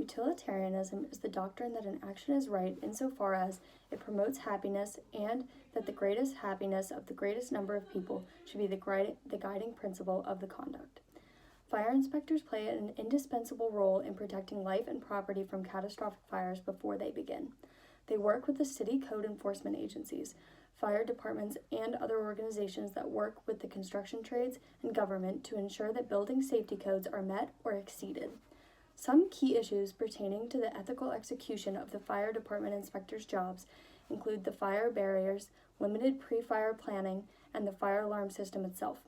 Utilitarianism is the doctrine that an action is right insofar as it promotes happiness and that the greatest happiness of the greatest number of people should be the guiding principle of the conduct. Fire inspectors play an indispensable role in protecting life and property from catastrophic fires before they begin. They work with the city code enforcement agencies, fire departments, and other organizations that work with the construction trades and government to ensure that building safety codes are met or exceeded. Some key issues pertaining to the ethical execution of the fire department inspectors' jobs include the fire barriers, limited pre-fire planning, and the fire alarm system itself.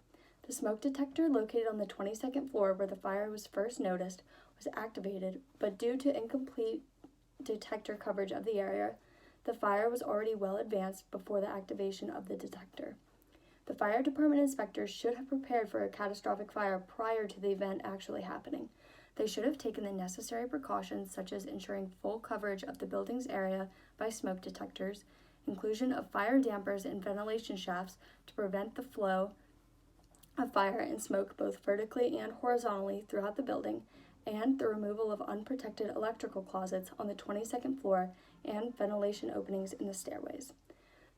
The smoke detector located on the 22nd floor where the fire was first noticed was activated, but due to incomplete detector coverage of the area, the fire was already well advanced before the activation of the detector. The fire department inspectors should have prepared for a catastrophic fire prior to the event actually happening. They should have taken the necessary precautions such as ensuring full coverage of the building's area by smoke detectors, inclusion of fire dampers in ventilation shafts to prevent the flow of fire and smoke both vertically and horizontally throughout the building, and the removal of unprotected electrical closets on the 22nd floor and ventilation openings in the stairways.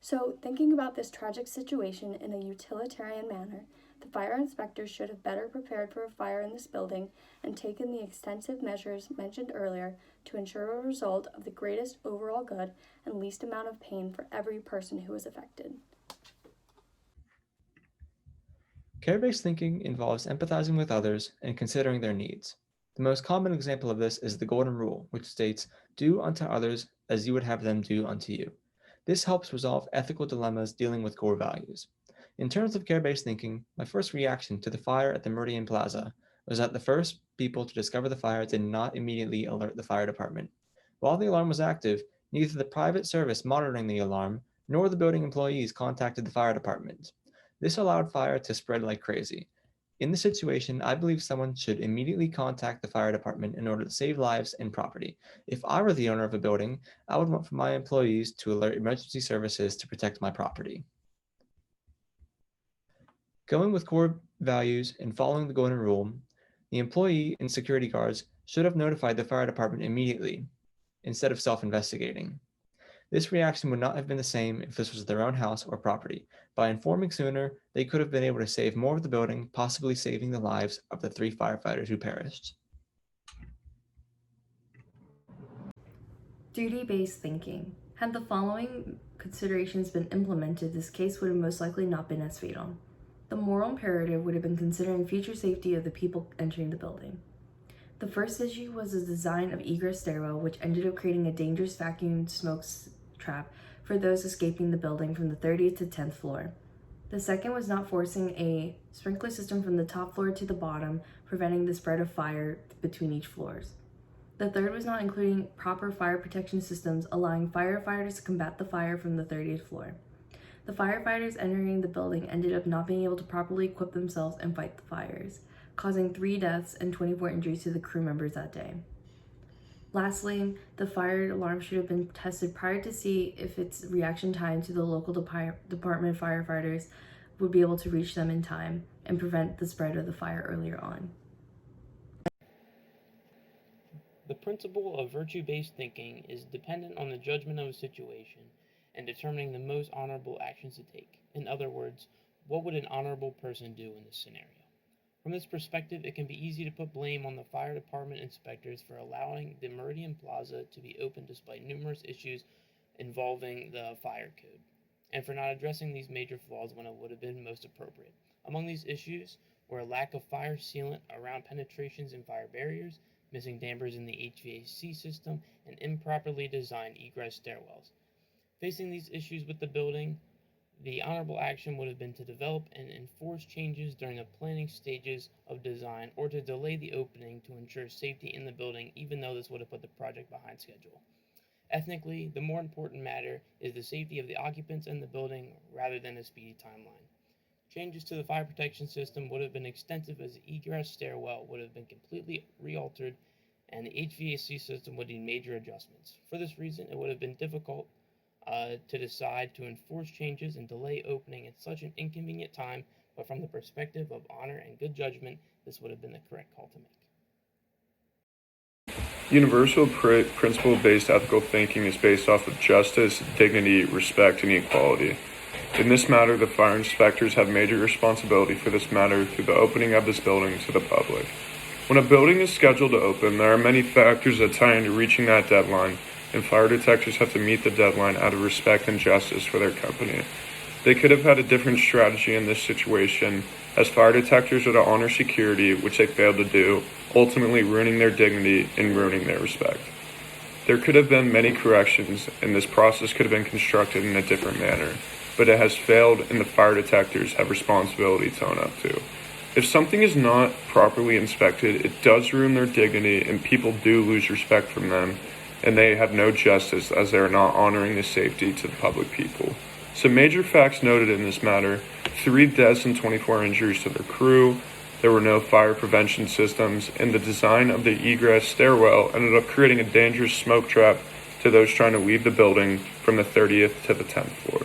So, thinking about this tragic situation in a utilitarian manner, the fire inspectors should have better prepared for a fire in this building and taken the extensive measures mentioned earlier to ensure a result of the greatest overall good and least amount of pain for every person who was affected. Care-based thinking involves empathizing with others and considering their needs. The most common example of this is the Golden Rule, which states, "Do unto others as you would have them do unto you." This helps resolve ethical dilemmas dealing with core values. In terms of care-based thinking, my first reaction to the fire at the Meridian Plaza was that the first people to discover the fire did not immediately alert the fire department. While the alarm was active, neither the private service monitoring the alarm nor the building employees contacted the fire department. This allowed fire to spread like crazy. In this situation, I believe someone should immediately contact the fire department in order to save lives and property. If I were the owner of a building, I would want for my employees to alert emergency services to protect my property. Going with core values and following the Golden Rule, the employee and security guards should have notified the fire department immediately instead of self-investigating. This reaction would not have been the same if this was their own house or property. By informing sooner, they could have been able to save more of the building, possibly saving the lives of the 3 firefighters who perished. Duty-based thinking. Had the following considerations been implemented, this case would have most likely not been as fatal. The moral imperative would have been considering future safety of the people entering the building. The first issue was the design of egress stairwell, which ended up creating a dangerous vacuum smoke trap for those escaping the building from the 30th to 10th floor. The second was not forcing a sprinkler system from the top floor to the bottom, preventing the spread of fire between each floors. The third was not including proper fire protection systems, allowing firefighters to combat the fire from the 30th floor. The firefighters entering the building ended up not being able to properly equip themselves and fight the fires, causing 3 deaths and 24 injuries to the crew members that day. Lastly, the fire alarm should have been tested prior to see if its reaction time to the local department firefighters would be able to reach them in time and prevent the spread of the fire earlier on. The principle of virtue-based thinking is dependent on the judgment of a situation and determining the most honorable actions to take. In other words, what would an honorable person do in this scenario? From this perspective, it can be easy to put blame on the fire department inspectors for allowing the Meridian Plaza to be open despite numerous issues involving the fire code, and for not addressing these major flaws when it would have been most appropriate. Among these issues were a lack of fire sealant around penetrations and fire barriers, missing dampers in the HVAC system, and improperly designed egress stairwells. Facing these issues with the building, the honorable action would have been to develop and enforce changes during the planning stages of design or to delay the opening to ensure safety in the building, even though this would have put the project behind schedule. Ethnically, the more important matter is the safety of the occupants in the building rather than a speedy timeline. Changes to the fire protection system would have been extensive as the egress stairwell would have been completely re-altered and the HVAC system would need major adjustments. For this reason, it would have been difficult to decide to enforce changes and delay opening at such an inconvenient time, but from the perspective of honor and good judgment, this would have been the correct call to make. Universal principle-based ethical thinking is based off of justice, dignity, respect, and equality. In this matter, the fire inspectors have major responsibility for this matter through the opening of this building to the public. When a building is scheduled to open, there are many factors that tie into reaching that deadline, and fire detectors have to meet the deadline out of respect and justice for their company. They could have had a different strategy in this situation, as fire detectors are to honor security, which they failed to do, ultimately ruining their dignity and ruining their respect. There could have been many corrections, and this process could have been constructed in a different manner, but it has failed, and the fire detectors have responsibility to own up to. If something is not properly inspected, it does ruin their dignity, and people do lose respect from them, and they have no justice as they are not honoring the safety to the public people. Some major facts noted in this matter: 3 deaths and 24 injuries to their crew. There were no fire prevention systems, and the design of the egress stairwell ended up creating a dangerous smoke trap to those trying to leave the building from the 30th to the 10th floor.